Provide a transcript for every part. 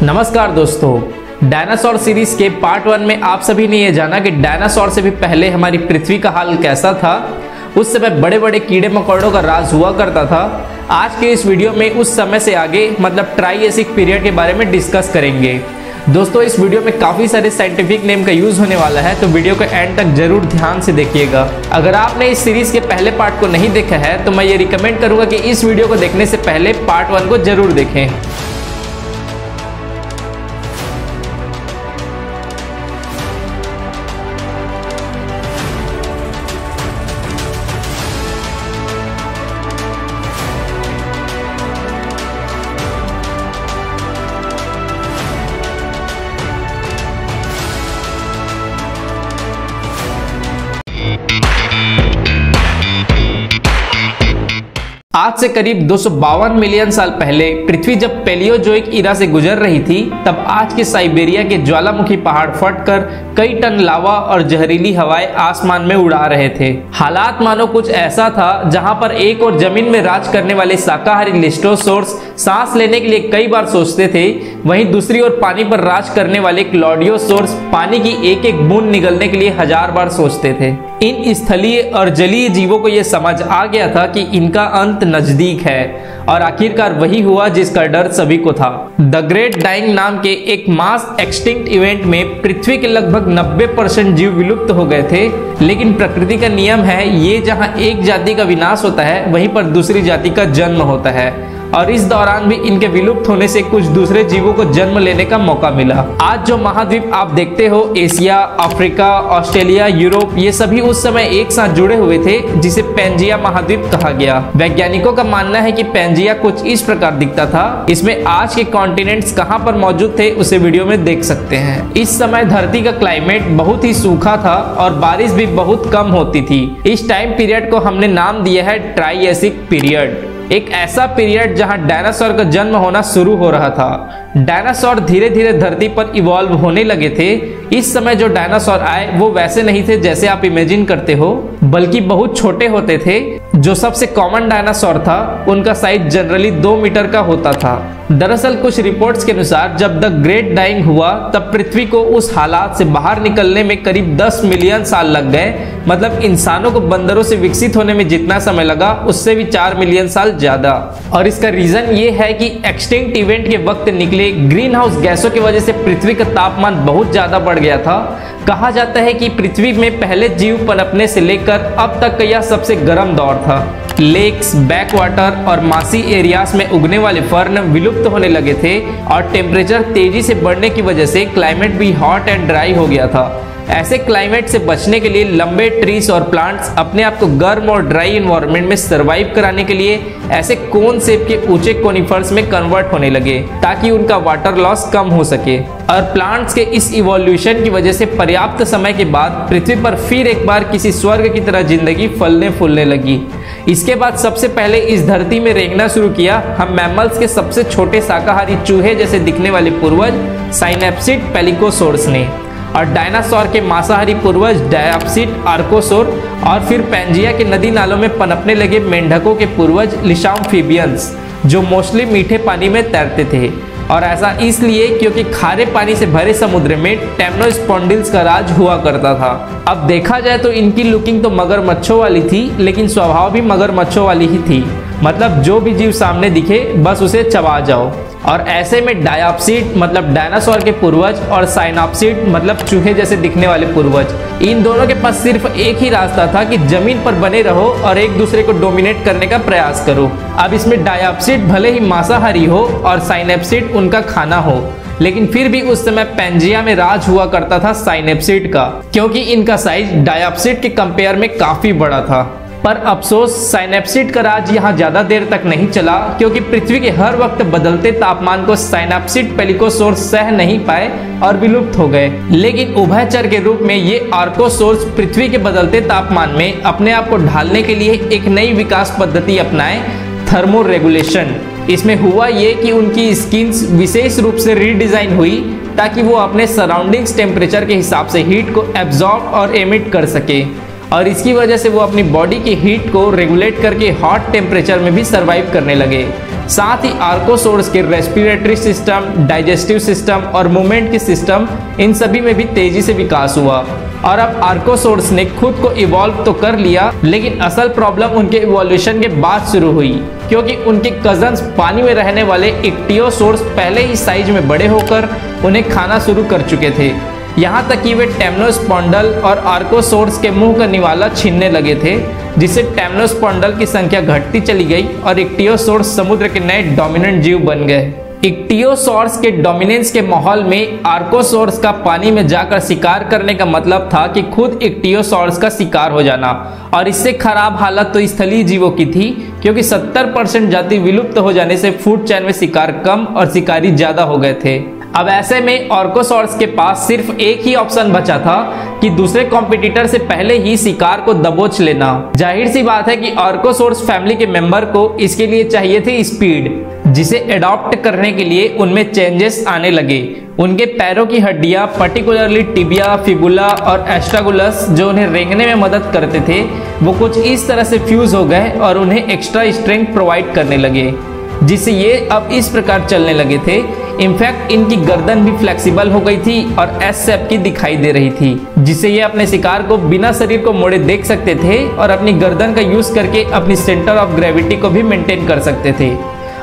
नमस्कार दोस्तों, dinosaur series के पार्ट 1 में आप सभी ने यह जाना कि डायनासोर से भी पहले हमारी पृथ्वी का हाल कैसा था। उस समय बड़े बड़े कीड़े मकोड़ों का राज हुआ करता था। आज के इस वीडियो में उस समय से आगे मतलब ट्राइएसिक पीरियड के बारे में डिस्कस करेंगे। दोस्तों, इस वीडियो में काफ़ी सारे साइंटिफिक नेम का यूज़ होने वाला है, तो वीडियो को एंड तक जरूर ध्यान से देखिएगा। अगर आपने इस सीरीज़ के पहले पार्ट को नहीं देखा है तो मैं ये रिकमेंड करूँगा कि इस वीडियो को देखने से पहले पार्ट 1 को जरूर देखें। आज से करीब 252 मिलियन साल पहले पृथ्वी जब पैलियोजोइक इरा से गुजर रही थी, तब आज के साइबेरिया के ज्वालामुखी पहाड़ फटकर कई टन लावा और जहरीली हवाएं आसमान में उड़ा रहे थे। हालात मानो कुछ ऐसा था जहां पर एक और जमीन में राज करने वाले शाकाहारी लिस्टोसोर्स सांस लेने के लिए कई बार सोचते थे, वहीं दूसरी ओर पानी पर राज करने वाले क्लॉडियोसोर्स पानी की एक एक बूंद निगलने के लिए 1000 बार सोचते थे। इन स्थलीय और जलीय जीवों को यह समझ आ गया था कि इनका अंत नजदीक है, और आखिरकार वही हुआ जिसका डर सभी को था। द ग्रेट डाइंग नाम के एक मास एक्सटिंक्ट इवेंट में पृथ्वी के लगभग 90% जीव विलुप्त हो गए थे। लेकिन प्रकृति का नियम है, ये जहां एक जाति का विनाश होता है वहीं पर दूसरी जाति का जन्म होता है, और इस दौरान भी इनके विलुप्त होने से कुछ दूसरे जीवों को जन्म लेने का मौका मिला। आज जो महाद्वीप आप देखते हो, एशिया, अफ्रीका, ऑस्ट्रेलिया, यूरोप, ये सभी उस समय एक साथ जुड़े हुए थे, जिसे पैंजिया महाद्वीप कहा गया। वैज्ञानिकों का मानना है कि पैंजिया कुछ इस प्रकार दिखता था। इसमें आज के कॉन्टिनेंट्स कहां पर मौजूद थे उसे वीडियो में देख सकते हैं। इस समय धरती का क्लाइमेट बहुत ही सूखा था और बारिश भी बहुत कम होती थी। इस टाइम पीरियड को हमने नाम दिया है ट्राइएसिक पीरियड, एक ऐसा पीरियड जहां डायनासोर का जन्म होना शुरू हो रहा था। डायनासोर धीरे धीरे धरती पर इवॉल्व होने लगे थे। इस समय जो डायनासोर आए वो वैसे नहीं थे जैसे आप इमेजिन करते हो, बल्कि बहुत छोटे होते थे। जो सबसे कॉमन डायनासोर था उनका साइज जनरली 2 मीटर का होता था। दरअसल कुछ रिपोर्ट्स के अनुसार जब द ग्रेट डाइंग हुआ तब पृथ्वी को उस हालात से बाहर निकलने में करीब 10 मिलियन साल लग गए। मतलब इंसानों को बंदरों से विकसित होने में जितना समय लगा उससे भी 4 मिलियन साल ज्यादा। और इसका रीजन ये है कि एक्सटिंक्ट इवेंट के वक्त निकले ग्रीन हाउस गैसों की वजह से पृथ्वी का तापमान बहुत ज्यादा बढ़ गया था। कहा जाता है कि पृथ्वी में पहले जीव पनपने से लेकर अब तक का यह सबसे गर्म दौर था। लेक्स, बैकवाटर और मासी एरियाज में उगने वाले फर्न विलुप्त होने लगे थे, और टेम्परेचर तेजी से बढ़ने की वजह से क्लाइमेट भी हॉट एंड ड्राई हो गया था। ऐसे क्लाइमेट से बचने के लिए लंबे ट्रीज और प्लांट्स अपने आप को गर्म और ड्राई इन्वायरमेंट में सरवाइव कराने के लिए ऐसे कोन शेप के ऊंचे कोनिफर्स में कन्वर्ट होने लगे, ताकि उनका वाटर लॉस कम हो सके। और प्लांट्स के इस इवोल्यूशन की वजह से पर्याप्त समय के बाद पृथ्वी पर फिर एक बार किसी स्वर्ग की तरह जिंदगी फलने फूलने लगी। इसके बाद सबसे पहले इस धरती में रेंगना शुरू किया हम मैमल्स के सबसे छोटे शाकाहारी चूहे जैसे दिखने वाले पूर्वज साइनेप्सिड पेलिकोसोर्स ने, और डायनासोर के मांसाहारी पूर्वज डायप्सिड आर्कोसोर, और फिर पैंजिया के नदी नालों में पनपने लगे मेंढकों के पूर्वज लिशाम्फिबियंस, जो मोस्टली मीठे पानी में तैरते थे। और ऐसा इसलिए क्योंकि खारे पानी से भरे समुद्र में टेम्नोस्पॉन्डिल्स का राज हुआ करता था। अब देखा जाए तो इनकी लुकिंग तो मगरमच्छों वाली थी, लेकिन स्वभाव भी मगरमच्छों वाली ही थी। मतलब जो भी जीव सामने दिखे बस उसे चबा जाओ। और ऐसे में डायप्सिड मतलब डायनासोर के पूर्वज और साइनोप्सिड मतलब चूहे जैसे दिखने वाले पूर्वज, इन दोनों के पास सिर्फ एक ही रास्ता था कि जमीन पर बने रहो और एक दूसरे को डोमिनेट करने का प्रयास करो। अब इसमें डायप्सिड भले ही मांसाहारी हो और साइनेप्सिड उनका खाना हो, लेकिन फिर भी उस समय पैंजिया में राज हुआ करता था साइनेप्सिड का, क्योंकि इनका साइज डायप्सिड के कंपेयर में काफी बड़ा था। पर अफसोस साइनेप्सिड का राज यहाँ ज्यादा देर तक नहीं चला, क्योंकि पृथ्वी के हर वक्त बदलते तापमान को साइनेप्सिड पेलिकोसोर्स सह नहीं पाए और विलुप्त हो गए। लेकिन उभयचर के रूप में ये आर्कोसोर्स पृथ्वी के बदलते तापमान में अपने आप को ढालने के लिए एक नई विकास पद्धति अपनाए, थर्मो रेगुलेशन। इसमें हुआ ये कि उनकी स्किन्स विशेष रूप से रीडिजाइन हुई ताकि वो अपने सराउंडिंग्स टेम्परेचर के हिसाब से हीट को एब्जॉर्ब और एमिट कर सके। और इसकी वजह से वो अपनी बॉडी की हीट को रेगुलेट करके हॉट टेम्परेचर में भी सर्वाइव करने लगे। साथ ही आर्कोसोर्स के रेस्पिरेटरी सिस्टम, डाइजेस्टिव सिस्टम और मूवमेंट की सिस्टम, इन सभी में भी तेजी से विकास हुआ। और अब आर्कोसोर्स ने खुद को इवॉल्व तो कर लिया, लेकिन असल प्रॉब्लम उनके इवोल्यूशन के बाद शुरू हुई, क्योंकि उनके कजन्स पानी में रहने वाले इक्टियोसोर्स पहले ही साइज में बड़े होकर उन्हें खाना शुरू कर चुके थे। यहाँ तक कि वे टेम्नोस्पॉन्डल और आर्कोसोर्स के मुंह का निवाला छीनने लगे थे, जिससे टेम्नोस्पॉन्डल की संख्या घटती चली गई और इक्टियोसोर्स समुद्र के नए डोमिनेंट जीव बन गए। इक्टियोसॉर्स के डोमिनेंस के माहौल में आर्कोसॉर्स का पानी में जाकर शिकार करने का मतलब था कि खुद इक्टियोसॉर्स का शिकार हो जाना, और इससे खराब हालत तो स्थलीय जीवों की थी, क्योंकि 70% जाति विलुप्त हो जाने से फूड चेन में शिकार कम और शिकारी ज्यादा हो गए थे। अब ऐसे में आर्कोसॉर्स के पास सिर्फ एक ही ऑप्शन बचा था कि दूसरे कॉम्पिटिटर से पहले ही शिकार को दबोच लेना। जाहिर सी बात है कि आर्कोसॉर्स फैमिली के मेंबर को इसके लिए चाहिए थी स्पीड, जिसे अडॉप्ट करने के लिए उनमें चेंजेस आने लगे। उनके पैरों की हड्डियां, पर्टिकुलरली टिबिया, फिबुला और एस्ट्रागुलस, जो उन्हें रेंगने में मदद करते थे, वो कुछ इस तरह से फ्यूज हो गए और उन्हें एक्स्ट्रा स्ट्रेंथ प्रोवाइड करने लगे, जिससे ये अब इस प्रकार चलने लगे थे। इनफैक्ट इनकी गर्दन भी फ्लेक्सिबल हो गई थी और एस शेप की दिखाई दे रही थी, जिससे ये अपने शिकार को बिना शरीर को मोड़े देख सकते थे और अपनी गर्दन का यूज करके अपनी सेंटर ऑफ ग्रेविटी को भी मेंटेन कर सकते थे।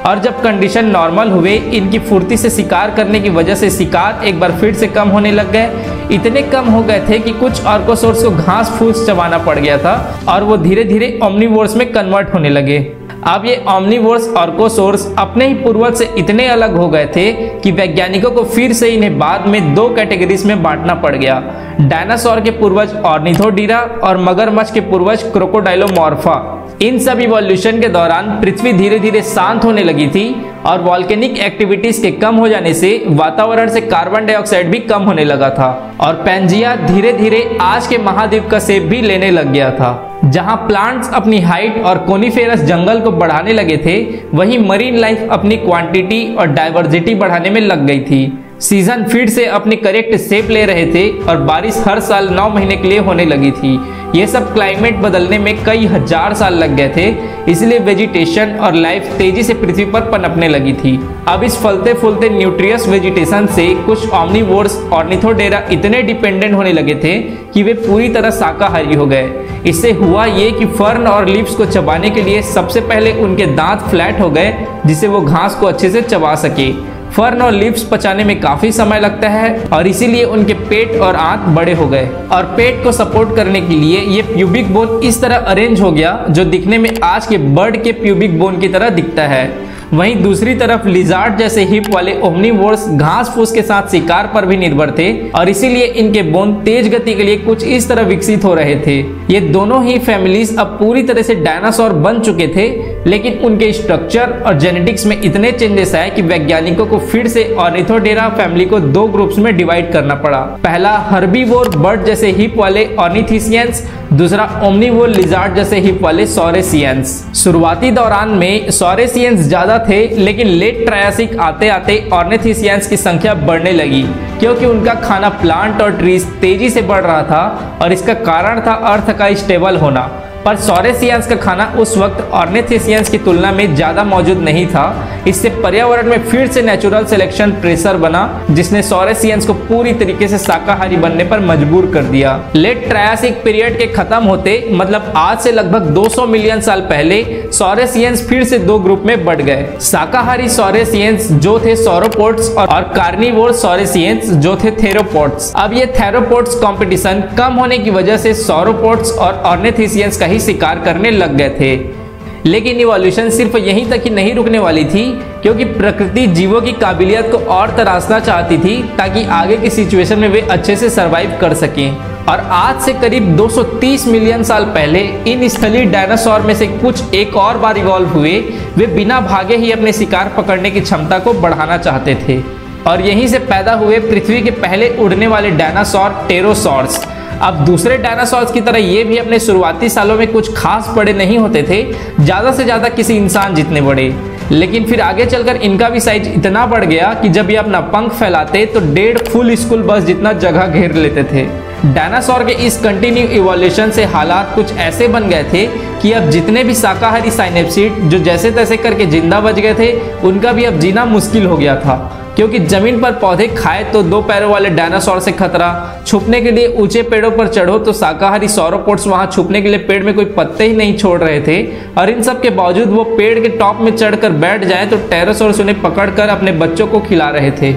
और जब कंडीशन नॉर्मल हुए, इनकी फुर्ती से शिकार करने की वजह से शिकार एक बार फिर से कम होने लग गए। इतने कम हो गए थे कि कुछ आर्कोसॉर्स को घास फूस चबाना पड़ गया था और वो धीरे धीरे ओमनिवोर्स में कन्वर्ट होने लगे। अब ये ओमनिवोर्स आर्कोसॉर्स अपने ही पूर्वज से इतने अलग हो गए थे कि वैज्ञानिकों को फिर से इन्हें बाद में दो कैटेगरीज में बांटना पड़ गया। डायनासोर के पूर्वज ऑर्निथोडीरा और मगरमच्छ के पूर्वज क्रोकोडाइलोमॉर्फा। इन सब इवोल्यूशन के दौरान पृथ्वी धीरे धीरे शांत होने लगी थी और वॉल्केनिक एक्टिविटीज के कम हो जाने से वातावरण से कार्बन डाइऑक्साइड भी कम होने लगा था और पैंजिया धीरे धीरे आज के महाद्वीप का शेप भी लेने लग गया था। जहां प्लांट्स अपनी हाइट और कोनिफेरस जंगल को बढ़ाने लगे थे, वहीं मरीन लाइफ अपनी क्वांटिटी और डाइवर्सिटी बढ़ाने में लग गई थी। सीजन फिर से अपनी करेक्ट शेप ले रहे थे और बारिश हर साल 9 महीने के लिए होने लगी थी। ये सब क्लाइमेट बदलने में कई हजार साल लग गए थे, इसलिए वेजिटेशन और लाइफ तेजी से पृथ्वी पर पनपने लगी थी। अब इस फलते फूलते न्यूट्रियस वेजिटेशन से कुछ ओमनिवोर्स ऑर्निथोडेरा इतने डिपेंडेंट होने लगे थे कि वे पूरी तरह शाकाहारी हो गए। इससे हुआ ये कि फर्न और लीव्स को चबाने के लिए सबसे पहले उनके दांत फ्लैट हो गए, जिससे वो घास को अच्छे से चबा सके। फर्न और लीव्स पचाने में काफी समय लगता है और इसीलिए उनके पेट और आंत बड़े हो गए, और पेट को सपोर्ट करने के लिए ये प्यूबिक बोन इस तरह अरेंज हो गया जो दिखने में आज के बर्ड के प्यूबिक बोन की तरह दिखता है। वहीं दूसरी तरफ लिजार्ड जैसे हिप वाले ओमनिवोर्स घास फूस के साथ शिकार पर भी निर्भर थे और इसीलिए इनके बोन तेज गति के लिए कुछ इस तरह विकसित हो रहे थे। ये दोनों ही फैमिलीज अब पूरी तरह से डायनासोर बन चुके थे, लेकिन उनके स्ट्रक्चर और जेनेटिक्स में इतने चेंजेस आए कि वैज्ञानिकों को फिर से ऑर्निथोडेरा फैमिली को दो ग्रुप्स में डिवाइड करना पड़ा। पहला हर्बीवोर बर्ड जैसे हिप वाले ऑर्निथिसियंस, दूसरा ओमनिवोर लिजार्ड जैसे हिप वाले सॉरेसियंस। शुरुआती दौरान में सॉरेसियंस ज्यादा थे, लेकिन लेट ट्रायसिक आते आते ऑर्निथिसियंस की संख्या बढ़ने लगी, क्योंकि उनका खाना प्लांट और ट्रीज तेजी से बढ़ रहा था और इसका कारण था अर्थ का स्टेबल होना। पर सॉरेसियंस का खाना उस वक्त ऑर्निथिसियंस की तुलना में ज्यादा मौजूद नहीं था। इससे पर्यावरण में फिर से नेचुरल सिलेक्शन प्रेशर बना, जिसने सॉरेसियंस को पूरी तरीके से शाकाहारी बनने पर मजबूर कर दिया। लेट ट्रायसिक पीरियड के खत्म होते, मतलब आज से लगभग 200 मिलियन साल पहले, सॉरेसियंस फिर से दो ग्रुप में बढ़ गए। शाकाहारी सॉरेसियंस जो थे सॉरोपोड्स और कार्निवोर सॉरेसियंस जो थे थेरोपोड्स। अब ये थेरोपोड्स कंपटीशन कम होने की वजह से सॉरोपोड्स और ऑर्निथिसियंस का ही शिकार करने लग गए थे। लेकिन इवोल्यूशन सिर्फ यहीं तक ही नहीं रुकने वाली थी, क्योंकि प्रकृति जीवों की काबिलियत को और तराशना चाहती थी ताकि आगे की सिचुएशन में वे अच्छे से सरवाइव कर सकें। और आज से करीब 230 मिलियन साल पहले इन स्थलीय डायनासोर में से कुछ एक और बार इवॉल्व हुए। वे बिना भागे ही अपने शिकार पकड़ने की क्षमता को बढ़ाना चाहते थे, और यहीं से पैदा हुए पृथ्वी के पहले उड़ने वाले डायनासोर टेरोसॉर्स। अब दूसरे डायनासोर्स की तरह ये भी अपने शुरुआती सालों में कुछ खास बड़े नहीं होते थे, ज्यादा से ज्यादा किसी इंसान जितने बड़े। लेकिन फिर आगे चलकर इनका भी साइज इतना बढ़ गया कि जब ये अपना पंख फैलाते तो 1.5 फुल स्कूल बस जितना जगह घेर लेते थे। डायनासोर के इस कंटिन्यू इवोल्यूशन से हालात कुछ ऐसे बन गए थे कि अब जितने भी शाकाहारी साइनेप्सिड जो जैसे तैसे करके जिंदा बच गए थे, उनका भी अब जीना मुश्किल हो गया था, क्योंकि जमीन पर पौधे खाए तो 2 पैरों वाले डायनासोर से खतरा, छुपने के लिए ऊंचे पेड़ों पर चढ़ो तो शाकाहारी सौरोपोड्स वहां छुपने के लिए पेड़ में कोई पत्ते ही नहीं छोड़ रहे थे, और इन सब के बावजूद वो पेड़ के टॉप में चढ़कर बैठ जाए तो टेरोसोर्स उन्हें पकड़कर अपने बच्चों को खिला रहे थे।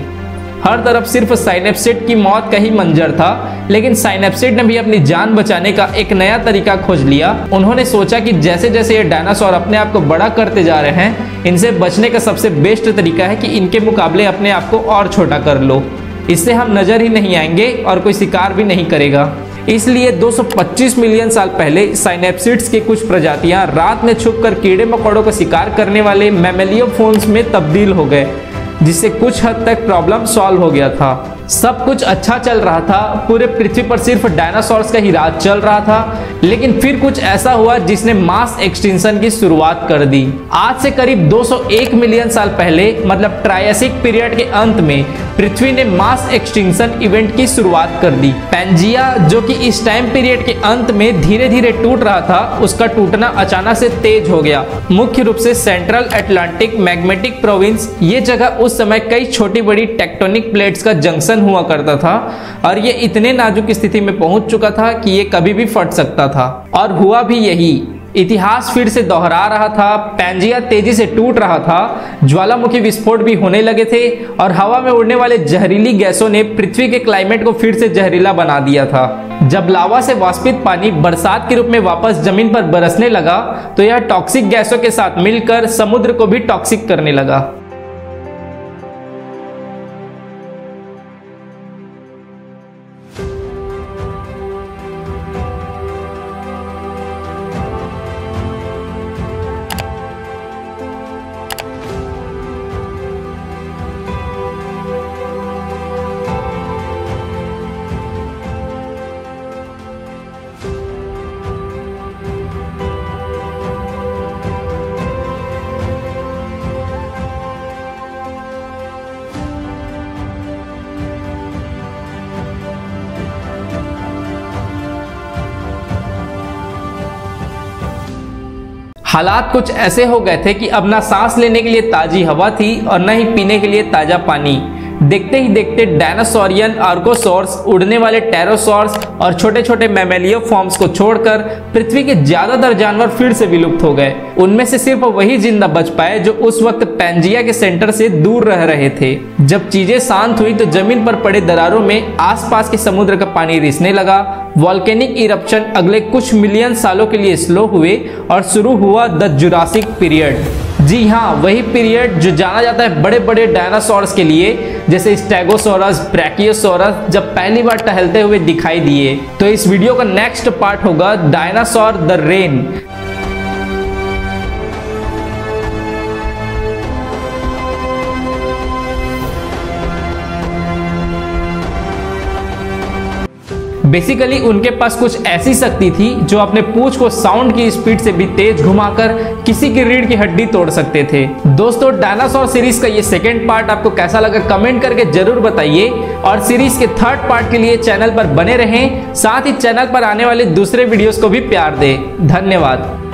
हर तरफ सिर्फ साइनेप्सिड की मौत का ही मंजर था, लेकिन साइनेप्सिड ने भी अपनी जान बचाने का एक नया तरीका खोज लिया। उन्होंने सोचा कि जैसे जैसे ये डायनासोर अपने आप को बड़ा करते जा रहे हैं, इनसे बचने का सबसे बेस्ट तरीका है कि इनके मुकाबले अपने आप को और छोटा कर लो। इससे हम नजर ही नहीं आएंगे और कोई शिकार भी नहीं करेगा। इसलिए 225 मिलियन साल पहले साइनेप्सिड्स की कुछ प्रजातियां रात में छुपकर कीड़े मकोड़ों का शिकार करने वाले मैमेलियोफोन्स में तब्दील हो गए, जिससे कुछ हद तक प्रॉब्लम सॉल्व हो गया था। सब कुछ अच्छा चल रहा था, पूरे पृथ्वी पर सिर्फ डायनासोर्स का ही राज चल रहा था, लेकिन फिर कुछ ऐसा हुआ जिसने मास एक्सटिंक्शन की शुरुआत कर दी। आज से करीब 201 मिलियन साल पहले, मतलब ट्रायसिक पीरियड के अंत में, पृथ्वी ने मास एक्सटिंक्शन इवेंट की शुरुआत कर दी। पैंजिया, जो कि इस टाइम पीरियड के अंत में धीरे धीरे टूट रहा था, उसका टूटना अचानक से तेज हो गया। मुख्य रूप से सेंट्रल अटलांटिक मैग्मेटिक प्रोविंस, ये जगह उस समय कई छोटी बड़ी टेक्टोनिक प्लेट्स का जंक्शन हुआ करता था, और ये इतने नाजुक स्थिति में पहुंच चुका था कि ये कभी भी फट सकता था, और हुआ भी यही। इतिहास फिर से दोहरा रहा था, पैंजिया तेजी से टूट रहा था, ज्वालामुखी विस्फोट भी होने लगे थे, और हवा में उड़ने वाले जहरीली गैसों ने पृथ्वी के क्लाइमेट को फिर से जहरीला बना दिया था। जब लावा से वाष्पित पानी बरसात के रूप में वापस जमीन पर बरसने लगा, तो यह टॉक्सिक गैसों के साथ मिलकर समुद्र को भी टॉक्सिक करने लगा। हालात कुछ ऐसे हो गए थे कि अब ना सांस लेने के लिए ताजी हवा थी और न ही पीने के लिए ताजा पानी। देखते ही देखते डायनासोरियन आर्कोसॉर्स, उड़ने वाले टेरोसॉर्स और छोटे छोटे मैमेलियो फॉर्म्स को छोड़कर पृथ्वी के ज्यादातर जानवर फिर से विलुप्त हो गए। उनमें से सिर्फ वही जिंदा बच पाए जो उस वक्त पैंजिया के सेंटर से दूर रह रहे थे। जब चीजें शांत हुई तो जमीन पर पड़े दरारों में आसपास के समुद्र का पानी रिसने लगा। वॉल्केनिक इरप्शन अगले कुछ मिलियन सालों के लिए स्लो हुए और शुरू हुआ द जुरासिक पीरियड। जी हाँ, वही पीरियड जो जाना जाता है बड़े बड़े डायनासोर्स के लिए, जैसे स्टेगोसोरस, ब्रैकियोसोरस जब पहली बार टहलते हुए दिखाई दिए। तो इस वीडियो का नेक्स्ट पार्ट होगा डायनासोर द रेन। बेसिकली उनके पास कुछ ऐसी शक्ति थी जो अपने पूंछ को साउंड की स्पीड से भी तेज घुमाकर किसी की रीढ़ की हड्डी तोड़ सकते थे। दोस्तों, डायनासोर सीरीज का ये सेकंड पार्ट आपको कैसा लगा कमेंट करके जरूर बताइए, और सीरीज के थर्ड पार्ट के लिए चैनल पर बने रहें, साथ ही चैनल पर आने वाले दूसरे वीडियोस को भी प्यार दें। धन्यवाद।